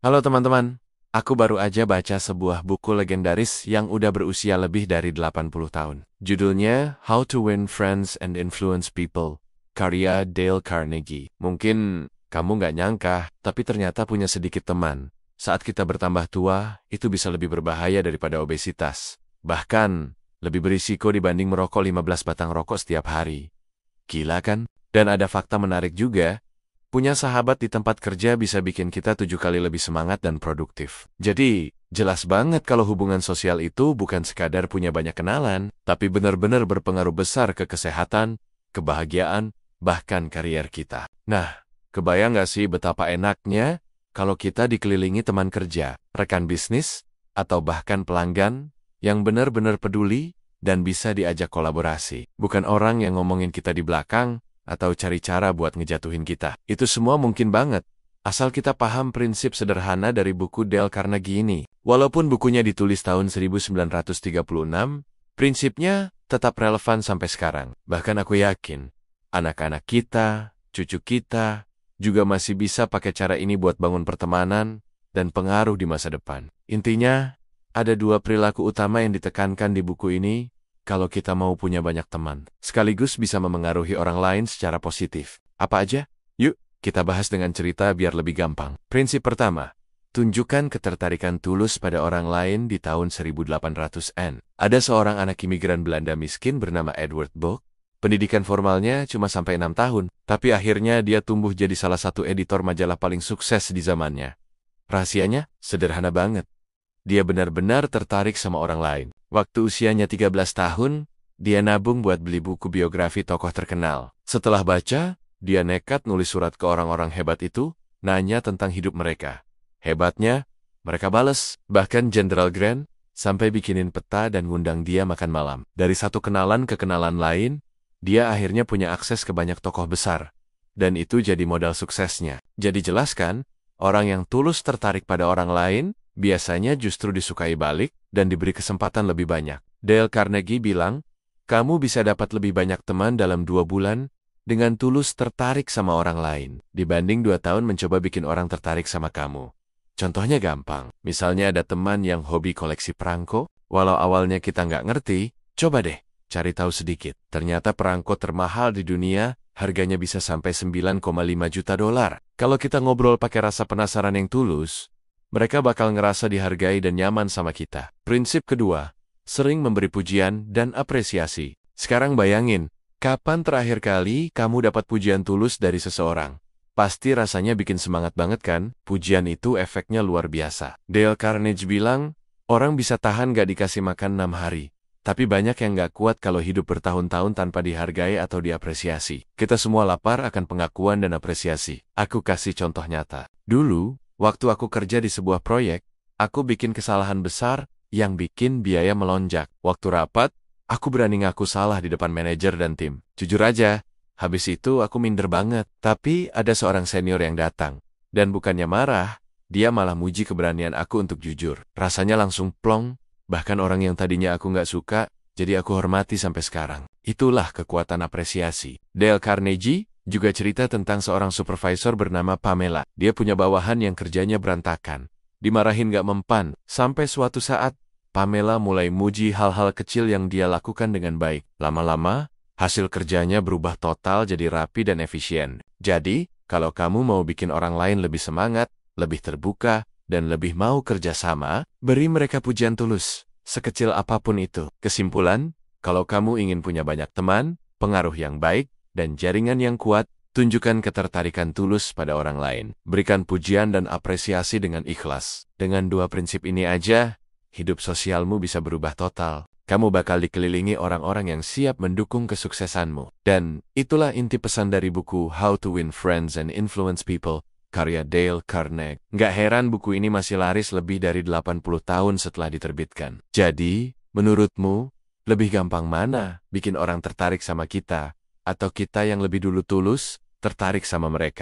Halo teman-teman, aku baru aja baca sebuah buku legendaris yang udah berusia lebih dari 80 tahun. Judulnya How to Win Friends and Influence People, karya Dale Carnegie. Mungkin kamu nggak nyangka, tapi ternyata punya sedikit teman. Saat kita bertambah tua, itu bisa lebih berbahaya daripada obesitas. Bahkan, lebih berisiko dibanding merokok 15 batang rokok setiap hari. Gila kan? Dan ada fakta menarik juga. Punya sahabat di tempat kerja bisa bikin kita 7 kali lebih semangat dan produktif. Jadi, jelas banget kalau hubungan sosial itu bukan sekadar punya banyak kenalan, tapi benar-benar berpengaruh besar ke kesehatan, kebahagiaan, bahkan karier kita. Nah, kebayang nggak sih betapa enaknya kalau kita dikelilingi teman kerja, rekan bisnis, atau bahkan pelanggan yang benar-benar peduli dan bisa diajak kolaborasi. Bukan orang yang ngomongin kita di belakang, atau cari cara buat ngejatuhin kita. Itu semua mungkin banget, asal kita paham prinsip sederhana dari buku Dale Carnegie ini. Walaupun bukunya ditulis tahun 1936, prinsipnya tetap relevan sampai sekarang. Bahkan aku yakin, anak-anak kita, cucu kita, juga masih bisa pakai cara ini buat bangun pertemanan dan pengaruh di masa depan. Intinya, ada 2 perilaku utama yang ditekankan di buku ini, kalau kita mau punya banyak teman, sekaligus bisa memengaruhi orang lain secara positif. Apa aja? Yuk, kita bahas dengan cerita biar lebih gampang. Prinsip pertama, tunjukkan ketertarikan tulus pada orang lain di tahun 1800-an. Ada seorang anak imigran Belanda miskin bernama Edward Bok. Pendidikan formalnya cuma sampai 6 tahun, tapi akhirnya dia tumbuh jadi salah satu editor majalah paling sukses di zamannya. Rahasianya sederhana banget. Dia benar-benar tertarik sama orang lain. Waktu usianya 13 tahun, dia nabung buat beli buku biografi tokoh terkenal. Setelah baca, dia nekat nulis surat ke orang-orang hebat itu, nanya tentang hidup mereka. Hebatnya, mereka bales. Bahkan Jenderal Grant sampai bikinin peta dan ngundang dia makan malam. Dari satu kenalan ke kenalan lain, dia akhirnya punya akses ke banyak tokoh besar. Dan itu jadi modal suksesnya. Jadi jelas kan, orang yang tulus tertarik pada orang lain, biasanya justru disukai balik dan diberi kesempatan lebih banyak. Dale Carnegie bilang, kamu bisa dapat lebih banyak teman dalam 2 bulan dengan tulus tertarik sama orang lain, dibanding 2 tahun mencoba bikin orang tertarik sama kamu. Contohnya gampang, misalnya ada teman yang hobi koleksi perangko, walau awalnya kita nggak ngerti, coba deh cari tahu sedikit. Ternyata perangko termahal di dunia, harganya bisa sampai 9,5 juta dolar. Kalau kita ngobrol pakai rasa penasaran yang tulus, mereka bakal ngerasa dihargai dan nyaman sama kita. Prinsip kedua, sering memberi pujian dan apresiasi. Sekarang bayangin, kapan terakhir kali kamu dapat pujian tulus dari seseorang? Pasti rasanya bikin semangat banget kan? Pujian itu efeknya luar biasa. Dale Carnegie bilang, orang bisa tahan gak dikasih makan 6 hari. Tapi banyak yang gak kuat kalau hidup bertahun-tahun tanpa dihargai atau diapresiasi. Kita semua lapar akan pengakuan dan apresiasi. Aku kasih contoh nyata. Dulu, waktu aku kerja di sebuah proyek, aku bikin kesalahan besar yang bikin biaya melonjak. Waktu rapat, aku berani ngaku salah di depan manajer dan tim. Jujur aja, habis itu aku minder banget. Tapi ada seorang senior yang datang. Dan bukannya marah, dia malah muji keberanian aku untuk jujur. Rasanya langsung plong, bahkan orang yang tadinya aku nggak suka, jadi aku hormati sampai sekarang. Itulah kekuatan apresiasi. Dale Carnegie juga cerita tentang seorang supervisor bernama Pamela. Dia punya bawahan yang kerjanya berantakan. Dimarahin gak mempan. Sampai suatu saat, Pamela mulai muji hal-hal kecil yang dia lakukan dengan baik. Lama-lama, hasil kerjanya berubah total jadi rapi dan efisien. Jadi, kalau kamu mau bikin orang lain lebih semangat, lebih terbuka, dan lebih mau kerja sama, beri mereka pujian tulus, sekecil apapun itu. Kesimpulan, kalau kamu ingin punya banyak teman, pengaruh yang baik, dan jaringan yang kuat, tunjukkan ketertarikan tulus pada orang lain. Berikan pujian dan apresiasi dengan ikhlas. Dengan 2 prinsip ini aja, hidup sosialmu bisa berubah total. Kamu bakal dikelilingi orang-orang yang siap mendukung kesuksesanmu. Dan itulah inti pesan dari buku How to Win Friends and Influence People, karya Dale Carnegie. Nggak heran buku ini masih laris lebih dari 80 tahun setelah diterbitkan. Jadi, menurutmu, lebih gampang mana bikin orang tertarik sama kita? Atau kita yang lebih dulu tulus, tertarik sama mereka?